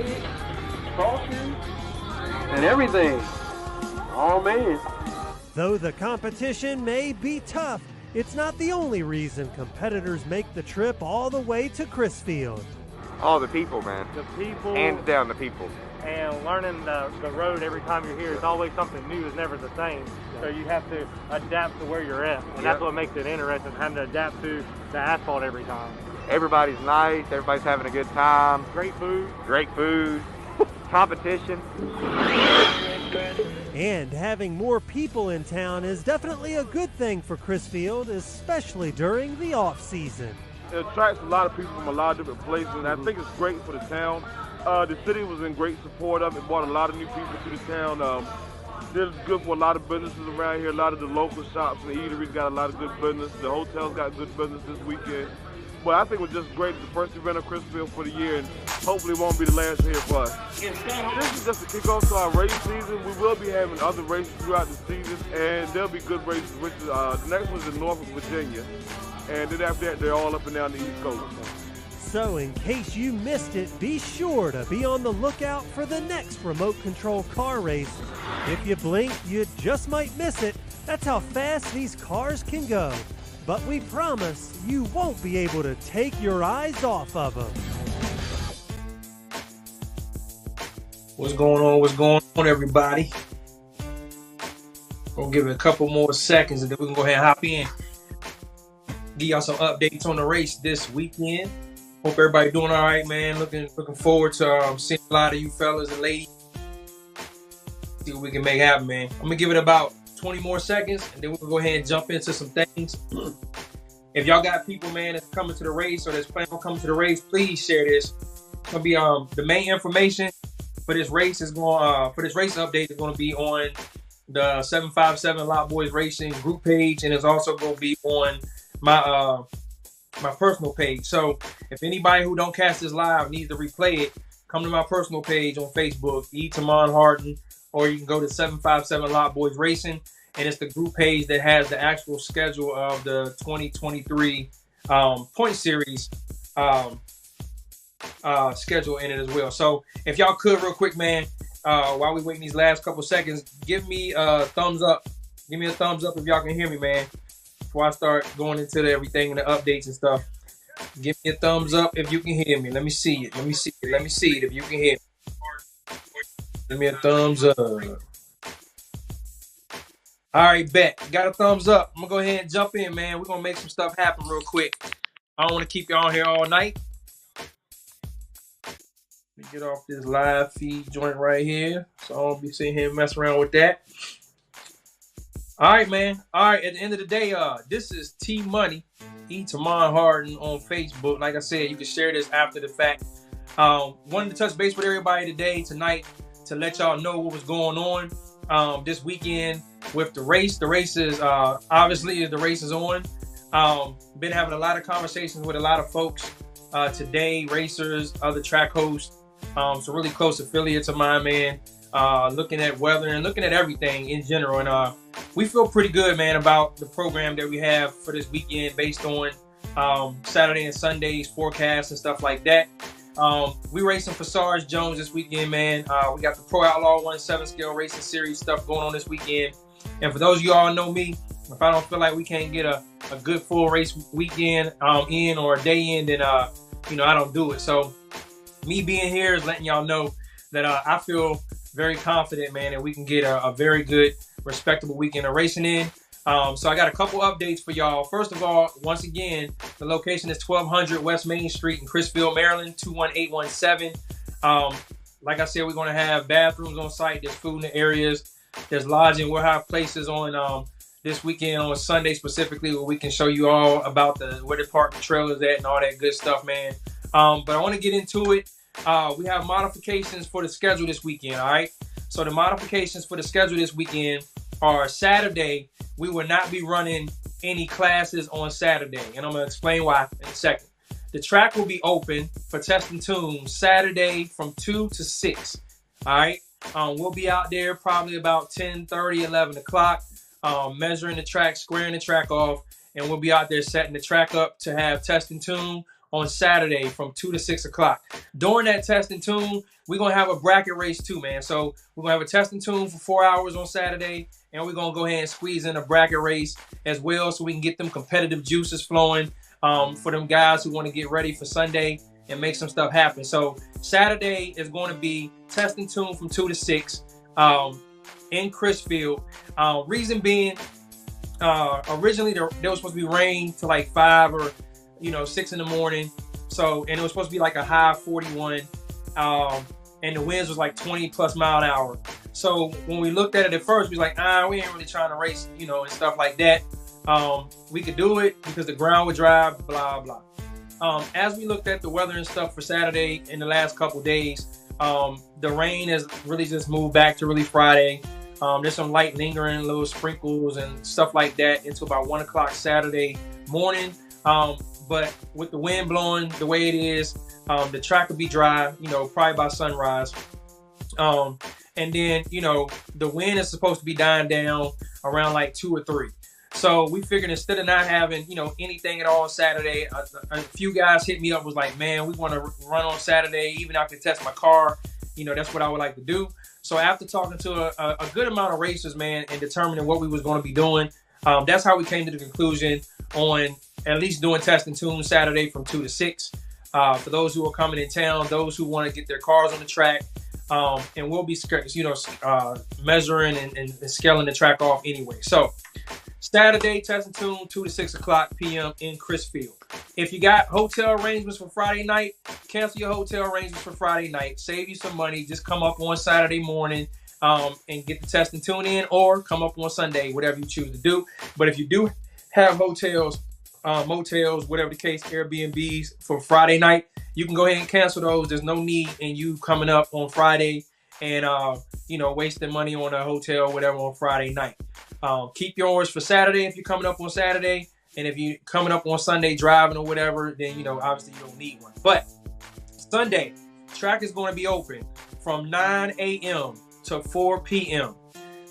paint, sauces, and everything. Oh man. Though the competition may be tough, it's not the only reason competitors make the trip all the way to CRISFIELD. Oh, the people, man. The people. Hands down, the people. And learning the road every time you're here, it's always something new. It's never the same. So you have to adapt to where you're at. And that's what makes it interesting, having to adapt to the asphalt every time. Everybody's nice. Everybody's having a good time. Great food. Great food. Competition. And having more people in town is definitely a good thing for CRISFIELD, especially during the off-season. It attracts a lot of people from a lot of different places, and I think it's great for the town. The city was in great support of it, brought a lot of new people to the town. It's good for a lot of businesses around here. A lot of the local shops and the eateries got a lot of good business. The hotels got good business this weekend. But I think it was just great. It's the first event of CRISFIELD for the year, and hopefully it won't be the last here for us. This is just a kickoff to our race season. We will be having other races throughout the season, and there'll be good races. The next one's in Norfolk, Virginia, and then after that, they're all up and down the East Coast. So in case you missed it, be sure to be on the lookout for the next remote control car race. If you blink, you just might miss it. That's how fast these cars can go. But we promise you won't be able to take your eyes off of them. What's going on? What's going on, everybody? We'll give it a couple more seconds and then we can go ahead and hop in. Give y'all some updates on the race this weekend. Hope everybody doing all right, man. Looking forward to seeing a lot of you fellas and ladies. See what we can make happen, man. I'm gonna give it about 20 more seconds, and then we'll go ahead and jump into some things. If y'all got people, man, that's coming to the race or that's planning on coming to the race, please share this. It's gonna be the main information for this race is going for this race update is gonna be on the 757 Lot Boys Racing group page, and it's also gonna be on my my personal page. So if anybody who don't catch this live needs to replay it, come to my personal page on Facebook, Tamon Harden, or you can go to 757 Lot Boys Racing, and it's the group page that has the actual schedule of the 2023 point series schedule in it as well. So if y'all could real quick, man, while we waiting these last couple seconds, give me a thumbs up. Give me a thumbs up if y'all can hear me, man. Before I start going into everything and the updates and stuff, give me a thumbs up if you can hear me. Let me see it. Let me see it. Let me see it if you can hear me. Give me a thumbs up. All right, bet. Got a thumbs up. I'm going to go ahead and jump in, man. We're going to make some stuff happen real quick. I don't want to keep you on here all night. Let me get off this live feed joint right here, so I won't be sitting here messing around with that. All right, man. All right, at the end of the day, this is T Money, Tamon Harden on Facebook. Like I said, you can share this after the fact. Wanted to touch base with everybody tonight, to let y'all know what was going on this weekend with the race. The race is obviously the race is on. Been having a lot of conversations with a lot of folks today, racers, other track hosts, some really close affiliates of mine, man. Looking at weather and looking at everything in general, and we feel pretty good, man, about the program that we have for this weekend based on Saturday and Sunday's forecasts and stuff like that. We racing for Sarge Jones this weekend, man. We got the Pro Outlaw 1/7 scale racing series stuff going on this weekend. And for those of you all know me, if I don't feel like we can't get a good full race weekend in or a day in, then I don't do it. So me being here is letting y'all know that I feel very confident, man, that we can get a very good, respectable weekend of racing in. So I got a couple updates for y'all. First of all, once again, the location is 1200 West Main Street in CRISFIELD, Maryland, 21817. Like I said, we're going to have bathrooms on site. There's food in the areas. There's lodging. We'll have places on this weekend on Sunday specifically where we can show you all about where the parking trailers at and all that good stuff, man. But I want to get into it. We have modifications for the schedule this weekend, all right? So the modifications for the schedule this weekend are Saturday. We will not be running any classes on Saturday, and I'm going to explain why in a second. The track will be open for test and tune Saturday from 2 to 6, all right? We'll be out there probably about 10:30, 11 o'clock, measuring the track, squaring the track off, and we'll be out there setting the track up to have test and tune on Saturday from 2 to 6 o'clock. During that test and tune, we're going to have a bracket race too, man. So we're going to have a test and tune for 4 hours on Saturday, and we're going to go ahead and squeeze in a bracket race as well so we can get them competitive juices flowing for them guys who want to get ready for Sunday and make some stuff happen. So Saturday is going to be test and tune from 2 to 6 in CRISFIELD. Reason being, originally there was supposed to be rain to like 5 or 6 in the morning. So, and it was supposed to be like a high 41, and the winds was like 20 plus mile an hour. So when we looked at it at first, we was like, we ain't really trying to race, and stuff like that. We could do it because the ground would dry, blah, blah. As we looked at the weather and stuff for Saturday in the last couple days, the rain has really just moved back to really Friday. There's some light lingering little sprinkles and stuff like that until about 1 o'clock Saturday morning. But with the wind blowing the way it is, the track will be dry, probably by sunrise. And then, the wind is supposed to be dying down around like 2 or 3. So we figured instead of not having, anything at all Saturday, a few guys hit me up, was like, man, we want to run on Saturday, even after test my car. That's what I would like to do. So after talking to a good amount of racers, man, and determining what we was going to be doing, that's how we came to the conclusion on at least doing test and tune Saturday from 2 to 6. For those who are coming in town, those who want to get their cars on the track, and we'll be, measuring and scaling the track off anyway. So Saturday, test and tune, 2 to 6 o'clock p.m. in CRISFIELD. If you got hotel arrangements for Friday night, cancel your hotel arrangements for Friday night. Save you some money. Just come up on Saturday morning and get the test and tune in, or come up on Sunday, whatever you choose to do. But if you do have hotels, motels, whatever the case, Airbnbs for Friday night, you can go ahead and cancel those. There's no need in you coming up on Friday and wasting money on a hotel or whatever on Friday night. Keep yours for Saturday if you're coming up on Saturday, and if you're coming up on Sunday driving or whatever, then obviously you don't need one. But Sunday, track is going to be open from 9 a.m. to 4 p.m.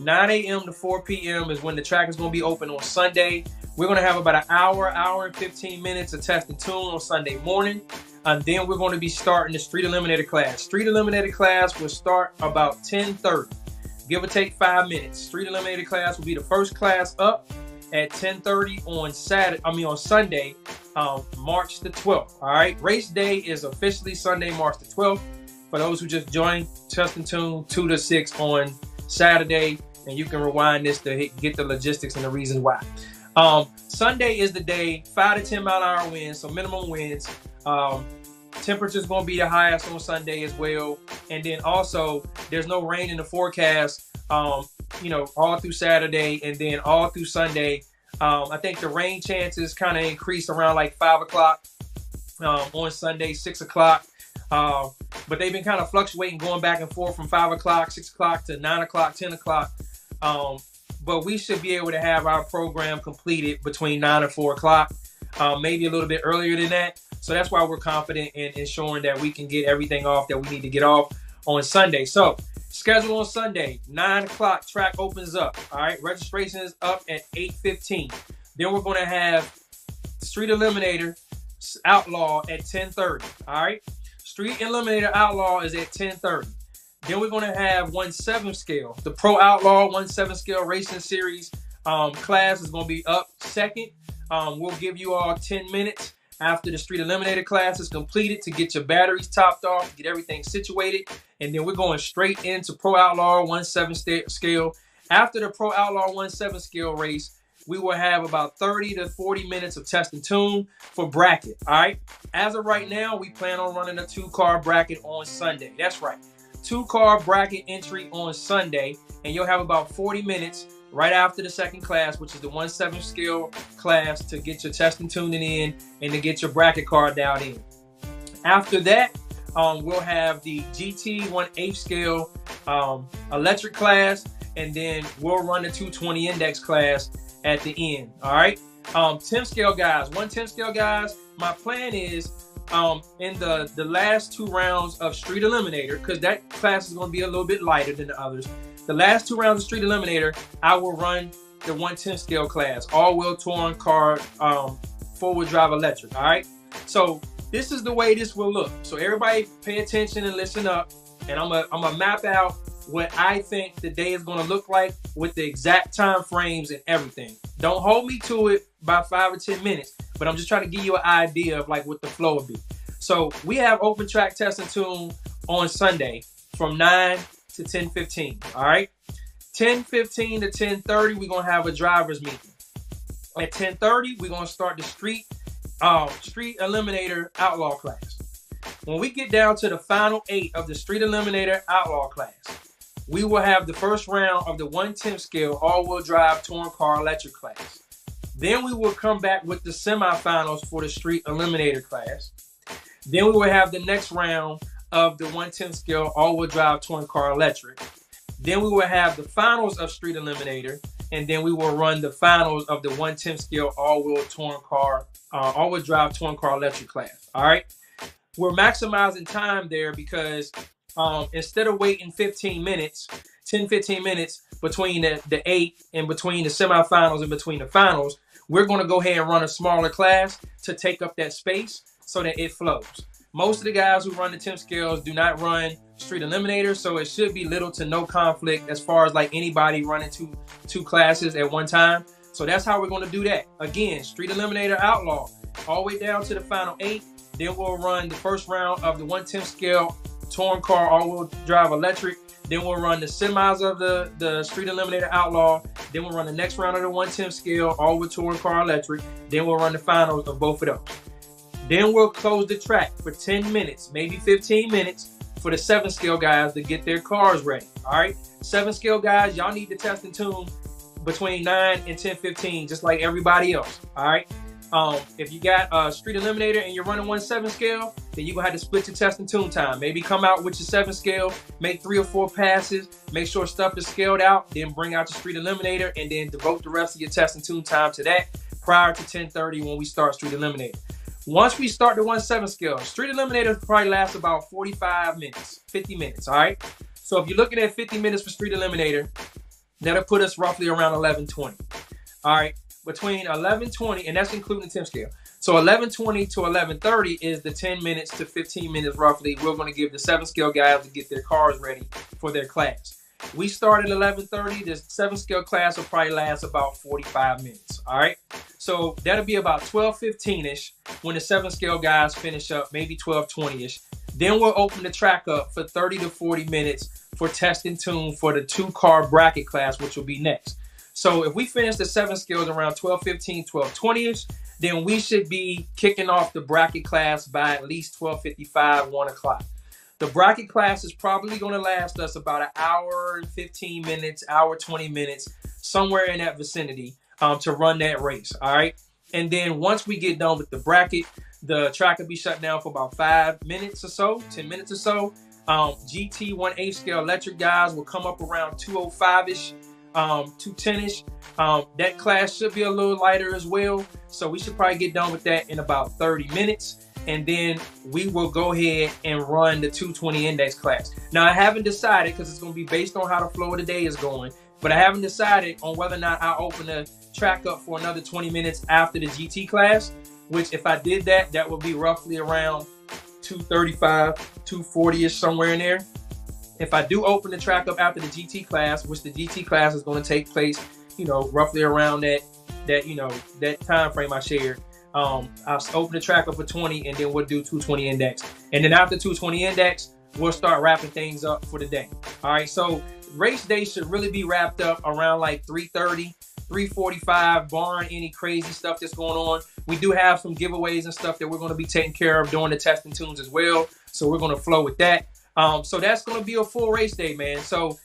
9 a.m. to 4 p.m. is when the track is going to be open on Sunday. We're going to have about an hour and 15 minutes of test and tune on Sunday morning. And then we're going to be starting the Street Eliminator class. Street Eliminator class will start about 10:30, give or take 5 minutes. Street Eliminator class will be the first class up at 10:30 on Sunday, March the 12th. All right. Race day is officially Sunday, March the 12th. For those who just joined, test and tune 2 to 6 on Saturday, and you can rewind this to get the logistics and the reasons why. Sunday is the day, 5 to 10 mile an hour winds, so minimum winds. Temperature's going to be the highest on Sunday as well. And then also, there's no rain in the forecast, all through Saturday and then all through Sunday. I think the rain chances kind of increase around like 5 o'clock on Sunday, 6 o'clock. But they've been kind of fluctuating, going back and forth from 5 o'clock, 6 o'clock to 9 o'clock, 10 o'clock. But we should be able to have our program completed between 9 and 4 o'clock, maybe a little bit earlier than that. So that's why we're confident in ensuring that we can get everything off that we need to get off on Sunday. So schedule on Sunday, 9 o'clock, track opens up. All right, registration is up at 8:15. Then we're going to have Street Eliminator Outlaw at 10:30. All right, Street Eliminator Outlaw is at 10:30. Then we're going to have 1/7 scale. The Pro Outlaw 1/7 scale racing series class is going to be up second. We'll give you all 10 minutes after the Street Eliminator class is completed to get your batteries topped off, get everything situated. And then we're going straight into Pro Outlaw 1/7 scale. After the Pro Outlaw 1/7 scale race, we will have about 30 to 40 minutes of test and tune for bracket. All right. As of right now, we plan on running a 2-car bracket on Sunday. That's right. 2-car bracket entry on Sunday, and you'll have about 40 minutes right after the second class, which is the 1/7 scale class, to get your test and tuning in and to get your bracket card down in. After that, we'll have the GT 1/8 scale electric class, and then we'll run the 220 index class at the end. All right. 10 scale guys, 110 scale guys. My plan is in the last 2 rounds of Street Eliminator, because that class is going to be a little bit lighter than the others. The last 2 rounds of Street Eliminator, I will run the 110 scale class, all-wheel touring car, 4-wheel drive electric. All right. So this is the way this will look. So everybody pay attention and listen up. And I'm gonna map out what I think the day is gonna look like with the exact time frames and everything. Don't hold me to it by 5 or 10 minutes, but I'm just trying to give you an idea of like what the flow will be. So we have open track test and tune on Sunday from 9 to 10:15. All right, 10:15 to 10:30, we're gonna have a driver's meeting. At 10:30, we're gonna start the street eliminator outlaw class. When we get down to the final 8 of the street eliminator outlaw class, we will have the first round of the 1/10 scale all-wheel drive touring car electric class. Then we will come back with the semifinals for the street eliminator class. Then we will have the next round of the 1/10 scale all-wheel drive touring car electric. Then we will have the finals of street eliminator, and then we will run the finals of the 1/10 scale all-wheel drive touring car electric class. All right. We're maximizing time there because instead of waiting 15 minutes between the 8 and between the semifinals and between the finals, we're going to go ahead and run a smaller class to take up that space so that it flows. Most of the guys who run the 10 scales do not run street eliminator, so it should be little to no conflict as far as like anybody running two classes at one time. So that's how we're going to do that. Again, street eliminator outlaw all the way down to the final 8. Then we'll run the first round of the 1/10 scale touring car all-wheel drive electric. Then we'll run the semis of the street eliminator outlaw. Then we'll run the next round of the 1/10 scale all-wheel touring car electric. Then we'll run the finals of both of those. Then we'll close the track for 10 minutes, maybe 15 minutes for the 7 scale guys to get their cars ready. All right, 7 scale guys, y'all need to test and tune between 9 and 10:15, just like everybody else. All right. If you got a street eliminator and you're running 1/7 scale, then you're gonna have to split your test and tune time. Maybe come out with your 7 scale, make 3 or 4 passes, make sure stuff is scaled out, then bring out your street eliminator, and then devote the rest of your test and tune time to that prior to 10:30 when we start street eliminator. Once we start the 1/7 scale, street eliminator probably lasts about 45 minutes, 50 minutes. All right. So if you're looking at 50 minutes for street eliminator, that'll put us roughly around 11:20. All right. Between 11:20, and that's including the 10 scale. So 11:20 to 11:30 is the 10 minutes to 15 minutes roughly. We're going to give the 7 scale guys to get their cars ready for their class. We start at 11:30. The 7 scale class will probably last about 45 minutes. All right. So that'll be about 12:15-ish when the 7 scale guys finish up, maybe 12:20-ish. Then we'll open the track up for 30 to 40 minutes for test and tune for the 2-car bracket class, which will be next. So if we finish the 7 scales around 12:15, 12:20-ish, then we should be kicking off the bracket class by at least 12:55, 1 o'clock. The bracket class is probably going to last us about an hour and 15 minutes, hour 20 minutes, somewhere in that vicinity to run that race, all right? And then once we get done with the bracket, the track will be shut down for about 5 minutes or so, 10 minutes or so. GT 1/8 scale electric guys will come up around 2:05-ish. 2:10-ish. That class should be a little lighter as well, so we should probably get done with that in about 30 minutes, and then we will go ahead and run the 220 index class. Now I haven't decided, because it's going to be based on how the flow of the day is going, but I haven't decided on whether or not I open the track up for another 20 minutes after the GT class, which if I did that, that would be roughly around 2:35, 2:40-ish, somewhere in there. If I do open the track up after the GT class, which the GT class is going to take place, roughly around that time frame I shared, I'll open the track up for 20, and then we'll do 220 index. And then after 220 index, we'll start wrapping things up for the day. All right, so race day should really be wrapped up around like 3:30, 3:45, barring any crazy stuff that's going on. We do have some giveaways and stuff that we're going to be taking care of during the test and tunes as well, so we're going to flow with that. So that's going to be a full race day, man. So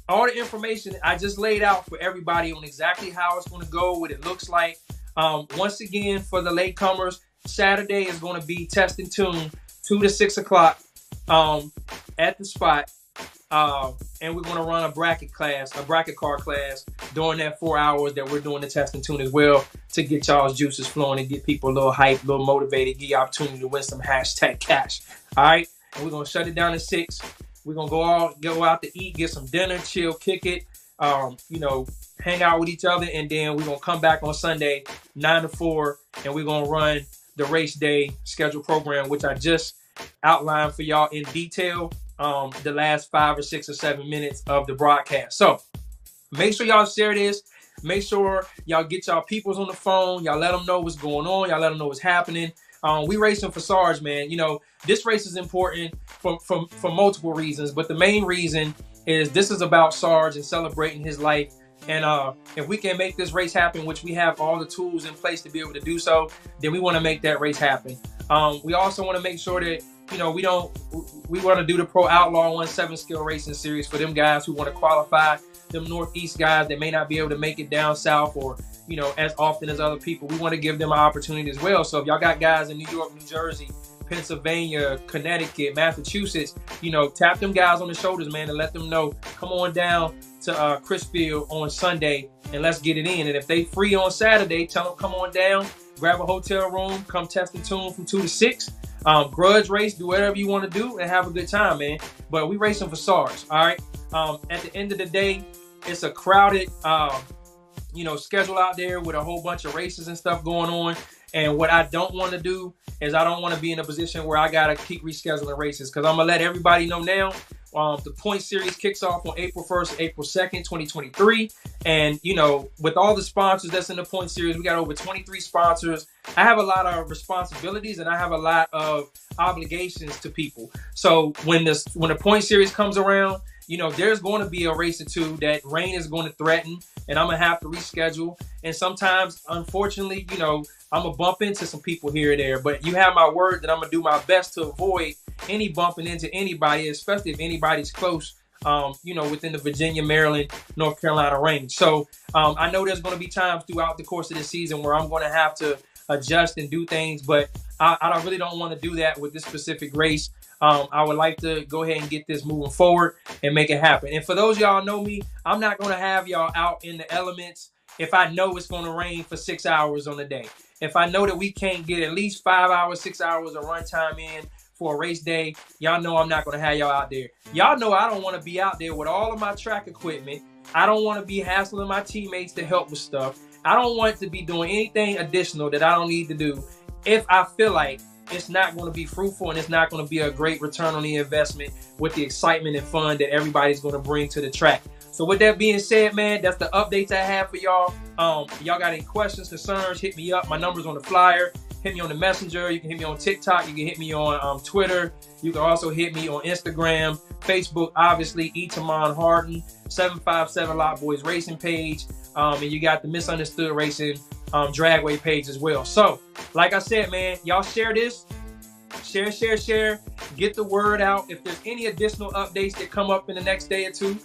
all the information I just laid out for everybody on exactly how it's going to go, what it looks like. Once again, for the latecomers, Saturday is going to be test and tune 2 to 6 o'clock at the spot. And we're going to run a bracket car class during that 4 hours that we're doing the test and tune as well, to get y'all's juices flowing and get people a little hyped, a little motivated, give you opportunity to win some hashtag cash. All right. And we're going to shut it down at 6. We're going to go out to eat, get some dinner, chill, kick it, hang out with each other. And then we're going to come back on Sunday, 9 to 4, and we're going to run the race day schedule program, which I just outlined for y'all in detail the last 5 or 6 or 7 minutes of the broadcast. So make sure y'all share this. Make sure y'all get y'all peoples on the phone. Y'all let them know what's going on. Y'all let them know what's happening. We racing for Sarge, man. You know, this race is important for multiple reasons, but the main reason is this is about Sarge and celebrating his life. And if we can make this race happen, which we have all the tools in place to be able to do so, then we want to make that race happen. We also want to make sure that, you know, we want to do the Pro Outlaw 1-7 Skill Racing Series for them guys who want to qualify, them Northeast guys that may not be able to make it down south or, you know, as often as other people. We want to give them an opportunity as well. So if y'all got guys in New York, New Jersey, Pennsylvania, Connecticut, Massachusetts, you know, tap them guys on the shoulders, man, and let them know, come on down to CRISFIELD on Sunday and let's get it in. And if they free on Saturday, tell them come on down, grab a hotel room, come test and tune from 2 to 6. Grudge race, do whatever you want to do and have a good time, man. But we racing for SARS, all right? At the end of the day, it's a crowded, you know, schedule out there with a whole bunch of races and stuff going on. And what I don't want to do is I don't want to be in a position where I got to keep rescheduling races, because I'm going to let everybody know now. The point series kicks off on April 1st, April 2nd, 2023. And, you know, with all the sponsors that's in the point series, we got over 23 sponsors. I have a lot of responsibilities and I have a lot of obligations to people. So when the point series comes around, you know, there's going to be a race or two that rain is going to threaten and I'm going to have to reschedule. And sometimes, unfortunately, you know, I'm going to bump into some people here and there. But you have my word that I'm going to do my best to avoid any bumping into anybody, especially if anybody's close, you know, within the Virginia, Maryland, North Carolina range. So I know there's going to be times throughout the course of the season where I'm going to have to adjust and do things. But I really don't want to do that with this specific race. I would like to go ahead and get this moving forward and make it happen. And for those y'all know me, I'm not going to have y'all out in the elements if I know it's going to rain for 6 hours on the day. If I know that we can't get at least 5 hours, 6 hours of runtime in for a race day, y'all know I'm not going to have y'all out there. Y'all know I don't want to be out there with all of my track equipment. I don't want to be hassling my teammates to help with stuff. I don't want to be doing anything additional that I don't need to do if I feel like it's not going to be fruitful and it's not going to be a great return on the investment with the excitement and fun that everybody's going to bring to the track. So with that being said, man, that's the updates I have for y'all. Y'all got any questions, concerns, hit me up. My number's on the flyer. Hit me on the messenger. You can hit me on TikTok. You can hit me on Twitter. You can also hit me on Instagram, Facebook, obviously, Etamon Harden, 757 Lot Boys Racing page. And you got the Misunderstood Racing Dragway page as well. So, like I said, man, y'all share this. Share. Get the word out. If there's any additional updates that come up in the next day or two,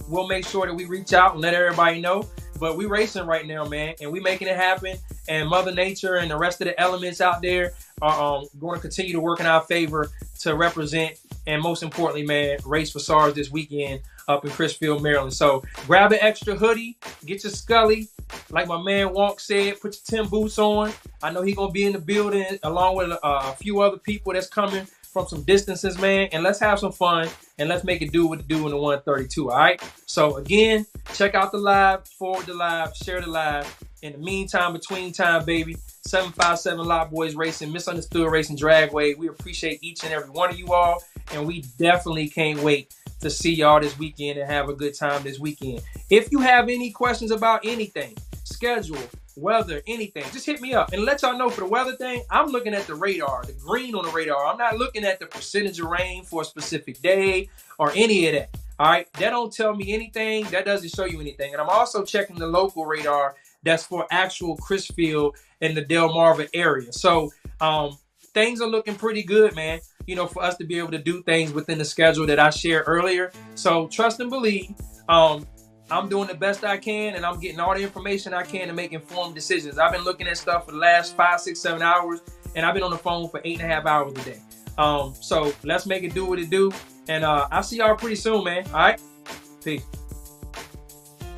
we'll make sure that we reach out and let everybody know. But we racing right now, man, and we making it happen. And Mother Nature and the rest of the elements out there are going to continue to work in our favor to represent and, most importantly, man, race for SARS this weekend up in CRISFIELD, Maryland. So grab an extra hoodie, get your Scully. Like my man Wonk said, put your Tim boots on. I know he's going to be in the building along with a few other people that's coming from some distances, man. And let's have some fun and let's make it do what it do in the 132, all right? So, again, check out the live, forward the live, share the live. In the meantime, between time, baby, 757 Lot Boys Racing, Misunderstood Racing Dragway. We appreciate each and every one of you all, and we definitely can't wait to see y'all this weekend and have a good time this weekend. If you have any questions about anything, schedule, weather, anything, just hit me up and let y'all know. For the weather thing, I'm looking at the radar, the green on the radar. I'm not looking at the percentage of rain for a specific day or any of that. All right, that don't tell me anything. That doesn't show you anything. And I'm also checking the local radar that's for actual CRISFIELD in the Delmarva area. So things are looking pretty good, man, you know, for us to be able to do things within the schedule that I shared earlier. So trust and believe. I'm doing the best I can, and I'm getting all the information I can to make informed decisions. I've been looking at stuff for the last 5, 6, 7 hours, and I've been on the phone for 8.5 hours a day. So let's make it do what it do. And I'll see y'all pretty soon, man. All right? Peace.